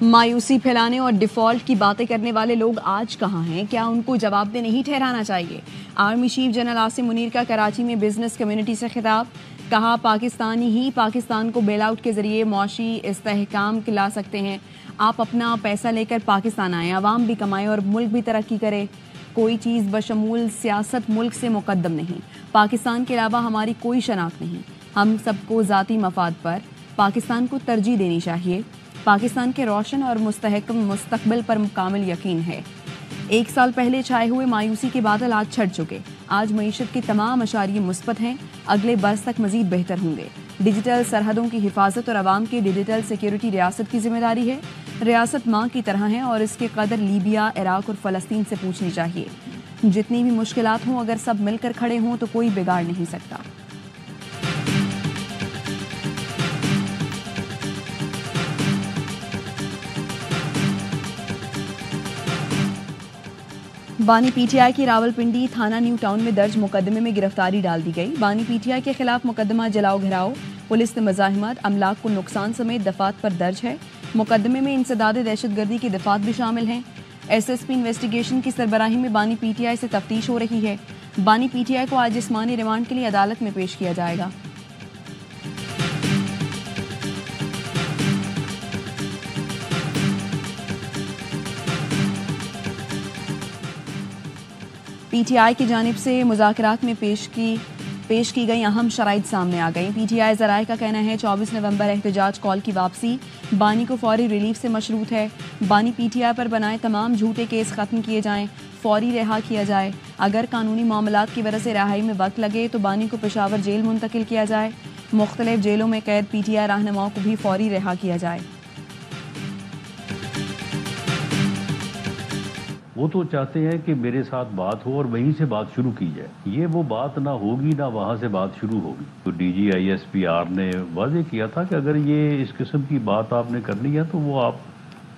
मायूसी फैलाने और डिफॉल्ट की बातें करने वाले लोग आज कहाँ हैं? क्या उनको जवाबदेह नहीं ठहराना चाहिए? Army chief general Asim Munir का कराची में बिजनेस कम्युनिटी से खिताब। कहा, पाकिस्तानी ही पाकिस्तान को बेल आउट के जरिए मौशी इस्तेहकाम ला सकते हैं। आप अपना पैसा लेकर पाकिस्तान आए, आवाम भी कमाए और मुल्क भी तरक्की करे। कोई चीज़ बशमूल सियासत मुल्क से मुकद्दम नहीं। पाकिस्तान के अलावा हमारी कोई शनाख्त नहीं। हम सबको ज़ाती मफाद पर पाकिस्तान को तरजीह देनी चाहिए। पाकिस्तान के रोशन और मुस्तहकम मुस्तकबिल पर कामिल यकीन है। 1 साल पहले छाए हुए मायूसी के बादल आज छट चुके। आज मईशत के तमाम अशारिये मुस्बत हैं। अगले बरस तक मजीद बेहतर होंगे। डिजिटल सरहदों की हिफाजत और आवाम की डिजिटल सिक्योरिटी रियासत की जिम्मेदारी है। रियासत माँ की तरह है और इसके कदर लीबिया, इराक और फ़लस्तीन से पूछनी चाहिए। जितनी भी मुश्किलात हों, अगर सब मिलकर खड़े हों तो कोई बिगाड़ नहीं सकता। बानी पीटीआई की रावलपिंडी थाना न्यू टाउन में दर्ज मुकदमे में गिरफ्तारी डाल दी गई। बानी पीटीआई के खिलाफ मुकदमा जलाओ घिराओ, पुलिस ने मज़ाहिमत, अमलाक को नुकसान समेत दफात पर दर्ज है। मुकदमे में इंसदाद दहशतगर्दी की दफात भी शामिल हैं। एसएसपी इन्वेस्टिगेशन की सरबराही में बानी पीटीआई से तफ्तीश हो रही है। बानी पीटीआई को आज जिस्मानी रिमांड के लिए अदालत में पेश किया जाएगा। पीटीआई की जानिब से मुज़ाकरात में पेश की गई अहम शराइत सामने आ गई। पीटीआई ज़राए का कहना है 24 नवंबर एहतजाज कॉल की वापसी बानी को फौरी रिलीफ से मशरूत है। बानी पीटीआई पर बनाए तमाम झूठे केस ख़त्म किए जाएं, फौरी रिहा किया जाए। अगर कानूनी मामलात की वजह से रिहाई में वक्त लगे तो बानी को पेशावर जेल मुंतकिल किया जाए। मुख्तलिफ जेलों में कैद पीटीआई रहनुमाओं को भी फौरी रिहा किया जाए। वो तो चाहते हैं कि मेरे साथ बात हो और वहीं से बात शुरू की जाए। ये वो बात ना होगी ना वहाँ से बात शुरू होगी। तो DGISPR ने वाजे किया था कि अगर ये इस किस्म की बात आपने करनी है तो वो आप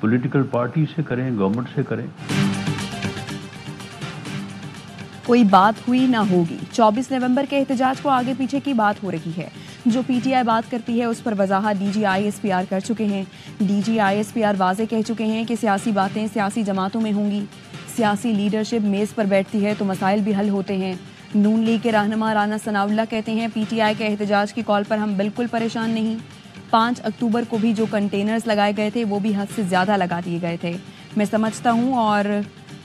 पॉलिटिकल पार्टी से करें, गवर्नमेंट से करें। कोई बात हुई ना होगी। 24 नवंबर के एहतजाज को आगे पीछे की बात हो रही है। जो पीटीआई बात करती है उस पर वजाहत DGISPR कर चुके हैं। DGISPR वाजे कह चुके हैं कि सियासी बातें सियासी जमातों में होंगी। सियासी लीडरशिप मेज़ पर बैठती है तो मसाइल भी हल होते हैं। नून लीग के रहनुमा राना सनाउल्लाह कहते हैं, पीटीआई के एहतजाज की कॉल पर हम बिल्कुल परेशान नहीं। 5 अक्टूबर को भी जो कंटेनर्स लगाए गए थे वो भी हद से ज़्यादा लगा दिए गए थे। मैं समझता हूँ और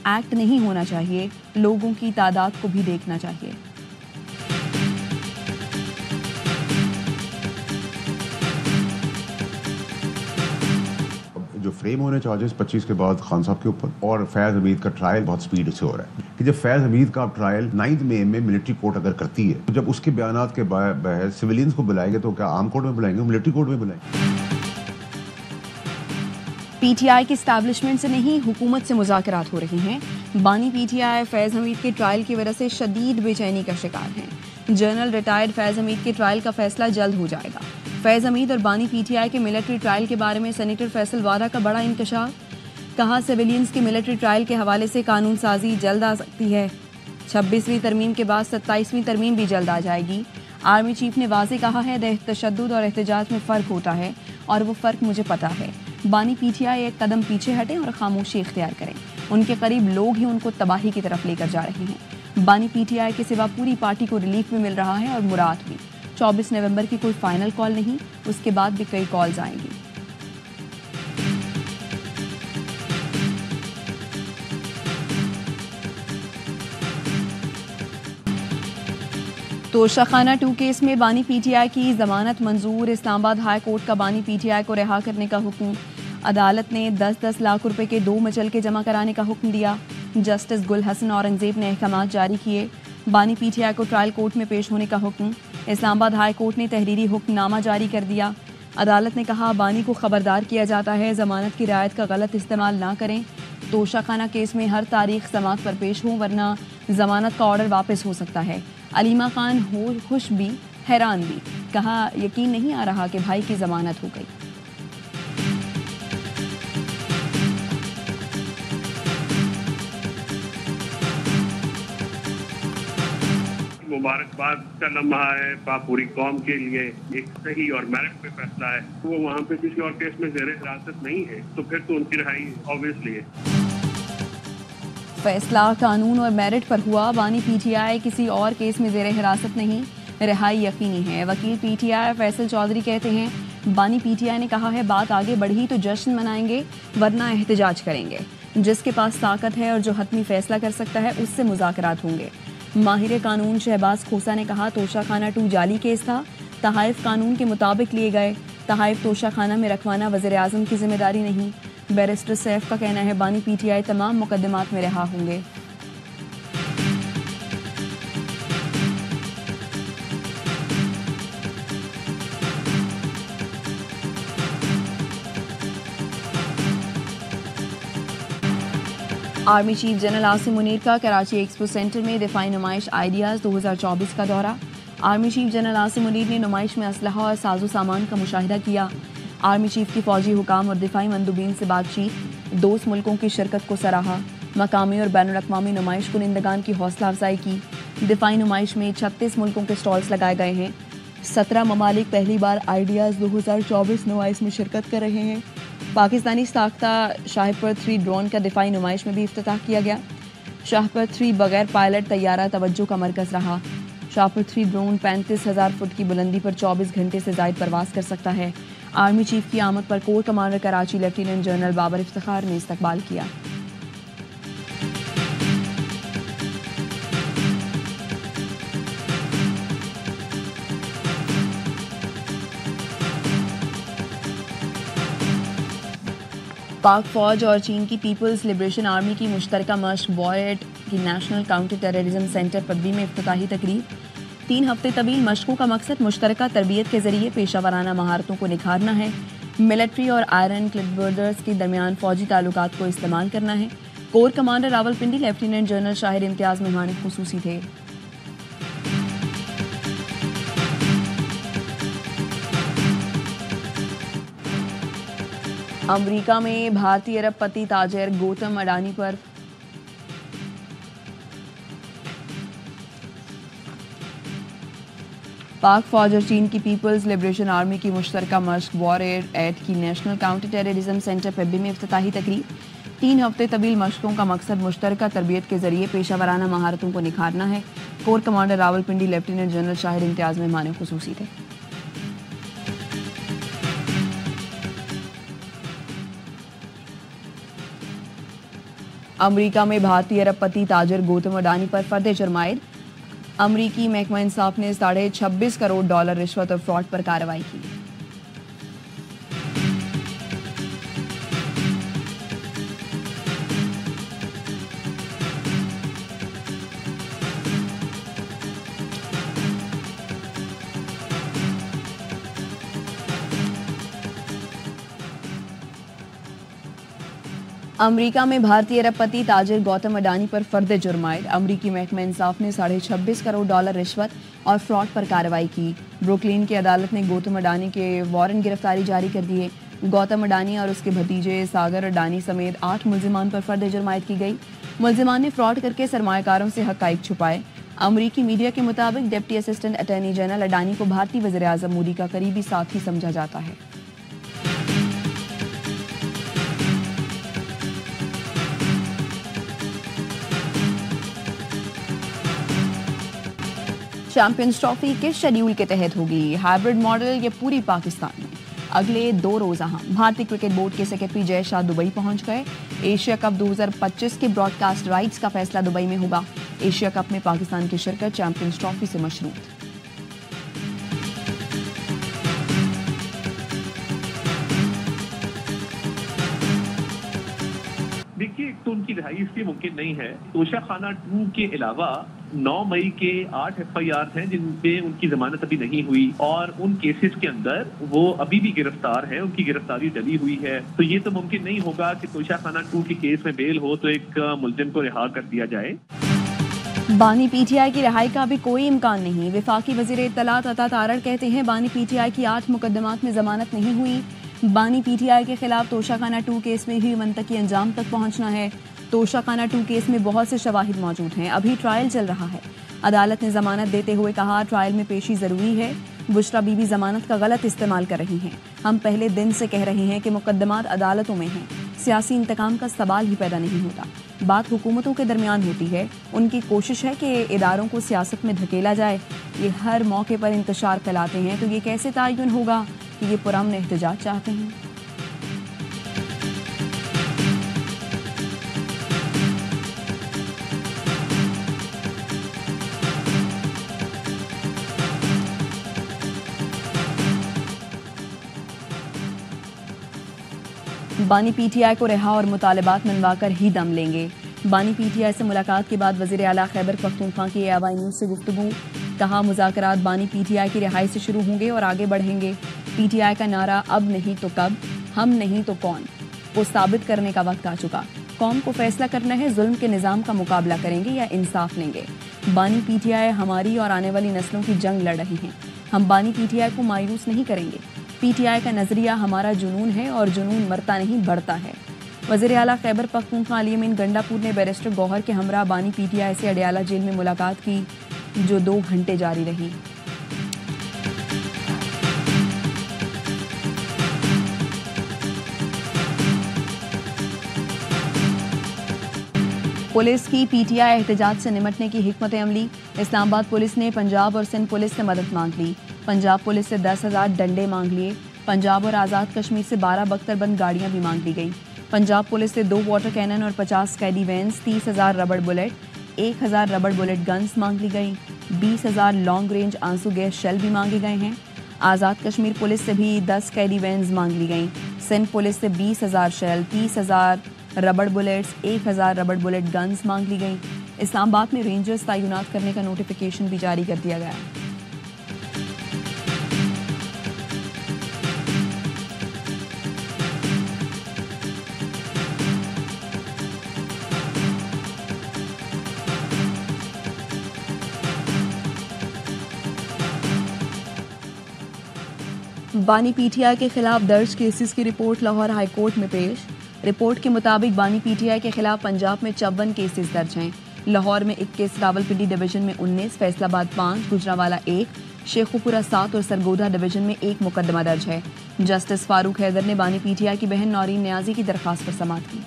एक्ट नहीं होना चाहिए। लोगों की तादाद को भी देखना चाहिए। जो फ्रेम होने चार्जेस 25 के बाद खान साहब के ऊपर और फैज़ हमीद का ट्रायल बहुत स्पीड से हो रहा है कि जब फैज़ हमीद का ट्रायल 9 मई में मिलिट्री कोर्ट अगर करती है तो जब उसके बयानात के बहस सिविलियंस को बुलाएंगे तो क्या आर्म कोर्ट में बुलाएंगे, मिलिट्री कोर्ट में बुलाएंगे। पीटीआई की एस्टैब्लिशमेंट से नहीं, हुकूमत से मुज़ाकरात हो रही हैं। बानी पीटीआई फैज़ हमीद के ट्रायल की वजह से शदीद बेचैनी का शिकार हैं। जनरल रिटायर्ड फैज़ हमीद के ट्रायल का फैसला जल्द हो जाएगा। फैज़ हमीद और बानी पीटीआई के मिलिट्री ट्रायल के बारे में सेनेटर फैसल वारा का बड़ा इंकशाफ। कहा, सिविलियंस के मिलिट्री ट्रायल के हवाले से कानून साजी जल्द आ सकती है। 26वीं तरमीम के बाद 27वीं तरमीम भी जल्द आ जाएगी। आर्मी चीफ ने वाज़े कहा है, तशद्दुद और एहतजाज में फ़र्क होता है और वो फ़र्क मुझे पता है। बानी पीटीआई एक कदम पीछे हटें और खामोशी इख्तियार करें। उनके करीब लोग ही उनको तबाही की तरफ लेकर जा रहे हैं। बानी पीटीआई के सिवा पूरी पार्टी को रिलीफ भी मिल रहा है और मुराद भी। 24 नवंबर की कोई फाइनल कॉल नहीं, उसके बाद भी कई कॉल्स आएंगी। तोशाखाना 2 केस में बानी पीटीआई की जमानत मंजूर। इस्लामाबाद हाई कोर्ट का बानी पीटीआई को रिहा करने का हुक्म। अदालत ने 10-10 लाख रुपए के 2 मुचलके जमा कराने का हुक्म दिया। जस्टिस गुल हसन औरंगजेब ने अहकामात जारी किए। बानी पीटीआई को ट्रायल कोर्ट में पेश होने का हुक्म। इस्लामाबाद हाई कोर्ट ने तहरीरी हुक्मनामा जारी कर दिया। अदालत ने कहा, बानी को खबरदार किया जाता है जमानत की रियायत का गलत इस्तेमाल ना करें। तोशाखाना केस में हर तारीख समाअत पर पेश हो वरना जमानत का ऑर्डर वापस हो सकता है। अलीमा खान हो खुश भी हैरान भी। कहा, यकीन नहीं आ रहा कि भाई की जमानत हो गई। मुबारकबाद का लम्हा है पूरी कौम के लिए, एक सही और मेरिट पे फैसला है। वो वहाँ पे किसी और केस में ज़ेरे हिरासत नहीं है तो फिर तो उनकी रिहाई ऑब्वियसली है। फैसला कानून और मेरिट पर हुआ। बानी पीटीआई किसी और केस में ज़ेरे हिरासत नहीं, रिहाई यकीनी है। वकील पीटीआई फैसल चौधरी कहते हैं बानी पीटीआई ने कहा है बात आगे बढ़ी तो जश्न मनाएंगे वरना एहतजाज करेंगे। जिसके पास ताकत है और जो हतमी फैसला कर सकता है उससे मुज़ाकरात होंगे। माहिर कानून शहबाज खोसा ने कहा तोशाखाना 2 जाली केस था, तहाइफ कानून के मुताबिक लिए गए। तहाइफ तोशाखाना में रखवाना वज़ीर आज़म की जिम्मेदारी नहीं। बैरिस्टर सैफ का कहना है बानी पीटीआई तमाम मुकदमात में रिहा होंगे। Army chief general Asim Munir का कराची एक्सपो सेंटर में दिफाई नुमाइश आइडियाज़ 2024 का दौरा। Army chief general Asim Munir ने नुमाइश में असलहा और साजो सामान का मुशाहिदा किया। आर्मी चीफ की फौजी हुकाम और दिफाई मंदूबीन से बातचीत, दोस्त मुल्कों की शिरकत को सराहा। मकामी और बैनुल अक़वामी नुमाइश कुनिंदगान की हौसला अफजाई की। दिफाई नुमाइश में 36 मुल्कों के स्टॉल्स लगाए गए हैं। 17 ममालिक पहली बार आइडियाज़ 2024 नुमाइश में शिरकत कर रहे हैं। पाकिस्तानी साख्ता शाहपुर 3 ड्रोन का दिफाई नुमाइश में भी इफ्तिताह किया गया। शाहपुर 3 बगैर पायलट तैयारा तवज्जो का मरकज़ रहा। शाहपुर 3 ड्रोन 35,000 फुट की बुलंदी पर 24 घंटे से ज़ायद परवास कर सकता है। आर्मी चीफ की आमद पर core commander Karachi lieutenant general Babar Iftikhar ने इस्तकबाल किया। पाक फौज और चीन की पीपल्स लिबरेशन आर्मी की मुश्तरका मश्क बॉयट की नेशनल काउंटर टेररिज्म सेंटर पदवी में इफ्तिताही तकरीब। 3 हफ्ते तवील मशकों का मकसद मुश्तरका तरबियत के जरिए पेशावराना महारतों को निखारना है। मिलिट्री और आयरन क्लिपबर्डर्स के दरमियान फौजी ताल्लुकात को इस्तेमाल करना है। Core commander Rawalpindi lieutenant general Shahir Imtiaz मेहमान खुसूसी थे। अमेरिका में भारतीय अरबपति ताजिर गौतम अडानी पर पाक फौज और चीन की पीपल्स लिबरेशन आर्मी की मुश्तरका मश्क वॉरियर एट की नेशनल काउंटर टेररिज्म सेंटर पब्बी में इफ्तिताही तकरीब। 3 हफ्ते तवील मशकों का मकसद मुश्तरका तरबियत के जरिए पेशावराना महारतों को निखारना है। Core commander Rawalpindi lieutenant general Shahir Imtiaz मेहमान खुसूसी थे। अमेरिका में भारतीय अरबपति ताजिर गौतम अडानी पर फर्द जुर्म आयद। अमरीकी महकमा इंसाफ ने $26.5 करोड़ रिश्वत और फ्रॉड पर कार्रवाई की। अमेरिका में भारतीय अरबपति ताजिर गौतम अडानी पर फर्द जुर्म आयद। अमरीकी महकमा इंसाफ ने $26.5 करोड़ रिश्वत और फ्रॉड पर कार्रवाई की। ब्रुकलिन की अदालत ने गौतम अडानी के वारंट गिरफ्तारी जारी कर दिए। गौतम अडानी और उसके भतीजे सागर अडानी समेत 8 मुल्जिमान पर फर्द जुर्म आयद की गई। मुल्जिमान ने फ्रॉड करके सरमायाकारों से हक़ाइक़ छुपाए। अमरीकी मीडिया के मुताबिक deputy assistant attorney general Adani को भारतीय वज़ीर आज़म मोदी का करीबी साथी समझा जाता है। चैंपियंस ट्रॉफी किस शेड्यूल के तहत होगी? हाइब्रिड मॉडल या पूरी पाकिस्तान में? अगले 2 रोज़ भारतीय क्रिकेट बोर्ड के सेक्रेटरी जय शाह दुबई पहुंच गए। एशिया कप 2025 के ब्रॉडकास्ट राइट्स का फैसला दुबई में होगा। एशिया कप में पाकिस्तान की शिरकत चैंपियंस ट्रॉफी से मशरूत। देखिए, तो उनकी रिहाई इसलिए मुमकिन नहीं है। तोशाखाना 2 के अलावा 9 मई के 8 FIR हैं जिन पे उनकी जमानत अभी नहीं हुई और उन केसेस के अंदर वो अभी भी गिरफ्तार हैं, उनकी गिरफ्तारी डली हुई है। तो ये तो मुमकिन नहीं होगा कि तोशाखाना 2 के केस में बेल हो तो एक मुलजिम को रिहा कर दिया जाए। बानी पीटीआई की रिहाई का भी कोई इम्कान नहीं। वफाकी वज़ीर इत्तलात अता तारड़ कहते हैं बानी पीटीआई की 8 मुकदमात में जमानत नहीं हुई। बानी पीटीआई के खिलाफ तोशाखाना 2 केस में भी मंतकी अंजाम तक पहुंचना है। तोशाखाना 2 केस में बहुत से शवाहिद मौजूद हैं, अभी ट्रायल चल रहा है। अदालत ने जमानत देते हुए कहा, ट्रायल में पेशी जरूरी है। बुशरा बीबी जमानत का गलत इस्तेमाल कर रही हैं। हम पहले दिन से कह रहे हैं कि मुकदमात अदालतों में हैं, सियासी इंतकाम का सवाल ही पैदा नहीं होता। बात हुकूमतों के दरमियान होती है। उनकी कोशिश है कि इदारों को सियासत में धकेला जाए। ये हर मौके पर इंतशार फैलाते हैं, तो ये कैसे तयन होगा कि ये पुरअमन एहतजाज चाहते हैं। बानी पीटीआई को रिहा और मुतालबात मनवाकर ही दम लेंगे। बानी पीटीआई से मुलाकात के बाद वज़ीर आला खैबर पख्तूनख्वा की AY न्यूज़ से गुफ्तगू। कहा, मुज़ाकरात बानी पीटीआई की रिहाई से शुरू होंगे और आगे बढ़ेंगे। पीटीआई का नारा अब नहीं तो कब, हम नहीं तो कौन को साबित करने का वक्त आ चुका। कौम को फैसला करना है, जुल्म के निज़ाम का मुकाबला करेंगे या इंसाफ लेंगे। बानी पीटीआई हमारी और आने वाली नस्लों की जंग लड़ रही हैं। हम बानी पीटीआई को मायूस नहीं करेंगे। पीटीआई का नजरिया हमारा जुनून है और जुनून मरता नहीं बढ़ता है। वज़ीर आला खैबर पख्तूनख्वा अली अमीन गंडापुर ने बैरिस्टर गौहर के हमरा बानी पीटीआई से अडयाला जेल में मुलाकात की, जो 2 घंटे जारी रही। पुलिस की पीटीआई एहतजाज से निमटने की हिकमत अमली। इस्लामाबाद पुलिस ने पंजाब और सिंध पुलिस से मदद मांग ली। पंजाब पुलिस से 10,000 डंडे मांग लिए। पंजाब और आज़ाद कश्मीर से 12 बख्तरबंद गाड़ियां भी मांग ली गई। पंजाब पुलिस से 2 वाटर कैनन और 50 कैडी वैन्स, 30,000 रबड़ बुलेट, 1,000 रबड़ बुलेट गन्स मांग ली गई। 20,000 लॉन्ग रेंज आंसू गैस शेल भी मांगे गए हैं। आज़ाद कश्मीर पुलिस से भी 10 कैडी वैन्स मांग ली गई। सिंध पुलिस से 20,000 शेल, 30,000 रबड़ बुलेट्स, 1,000 रबड़ बुलेट गन्स मांग ली गई। इस्लामाबाद में रेंजर्स तैनात करने का नोटिफिकेशन भी जारी कर दिया गया है। बानी पीटीआई के खिलाफ दर्ज केसेस की रिपोर्ट लाहौर हाई कोर्ट में पेश। रिपोर्ट के मुताबिक बानी पीटीआई के खिलाफ पंजाब में 54 केसेस दर्ज हैं। लाहौर में 21, रावलपिंडी डिवीजन में 19, फैसलाबाद 5, गुजरांवाला 1, शेखुपुरा 7 और सरगोधा डिवीजन में 1 मुकदमा दर्ज है। जस्टिस फारूक हैदर ने बानी पीटीआई की बहन नौरीन न्याजी की दरखास्त पर समाअत की।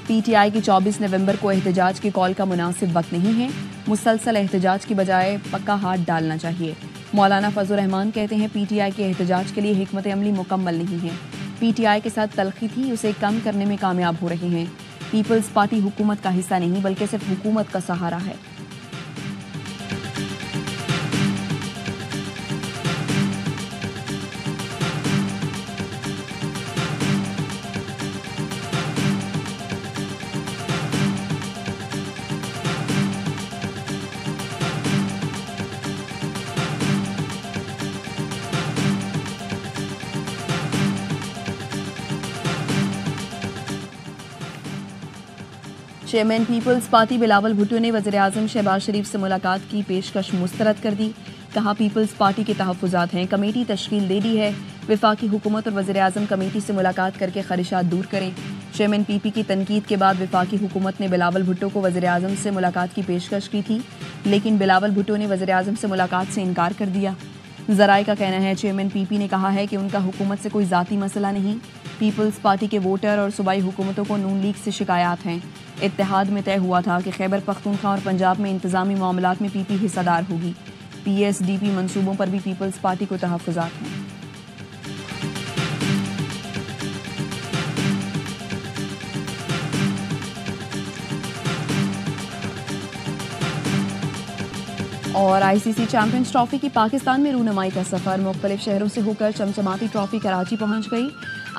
पीटीआई की 24 नवंबर को एहतजाज की कॉल का मुनासिब वक्त नहीं है। मुसलसल एहतजाज की बजाय पक्का हाथ डालना चाहिए। मौलाना फजल रहमान कहते हैं, पीटीआई के एहतजाज के लिए हिकमत अमली मुकम्मल नहीं है। पीटीआई के साथ तलखी थी, उसे कम करने में कामयाब हो रहे हैं। पीपल्स पार्टी हुकूमत का हिस्सा नहीं बल्कि सिर्फ हुकूमत का सहारा है। Chairman Peoples Party Bilawal Bhutto ने वज़ीर-ए-आज़म शहबाज शरीफ से मुलाकात की पेशकश मुस्तरद कर दी। कहा, पीपल्स पार्टी के तहफ़्फ़ुज़ात हैं, कमेटी तश्कील दे दी है। वफाकी हुकूमत और वज़ीर-ए-आज़म कमेटी से मुलाकात करके ख़दशात दूर करें। चेयरमैन पीपी की तनकीद के बाद वफाकी हुकूमत ने बिलावल भुट्टो को वज़ीर-ए-आज़म से मुलाकात की पेशकश की थी, लेकिन बिलावल भुट्टो ने वज़ीर-ए-आज़म से मुलाकात से इनकार कर दिया। ज़राए का कहना है, चेयरमैन पीपी ने कहा है कि उनका हुकूमत से कोई ज़ाती मसला नहीं। पीपल्स पार्टी के वोटर और सूबाई हुकूमतों को नून लीग से शिकायत हैं। इत्तेहाद में तय हुआ था कि खैबर पख्तूनख्वा और पंजाब में इंतज़ामी मामलात में पीपी हिस्सेदार होगी। PSDP मंसूबों पर भी पीपल्स पार्टी को तहफ़्फ़ुज़ात हैं। और ICC चैंपियंस ट्रॉफी की पाकिस्तान में रूनमाई का सफर मुख्तलिफ शहरों से होकर चमचमाती ट्रॉफी कराची पहुंच गई।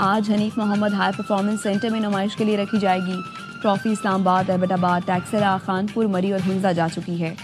आज Hanif Mohammad high performance centre में नुमाइश के लिए रखी जाएगी। ट्रॉफी इस्लामाबाद, एबटाबाद, टैक्सला, खानपुर, मरी और हुंजा जा चुकी है।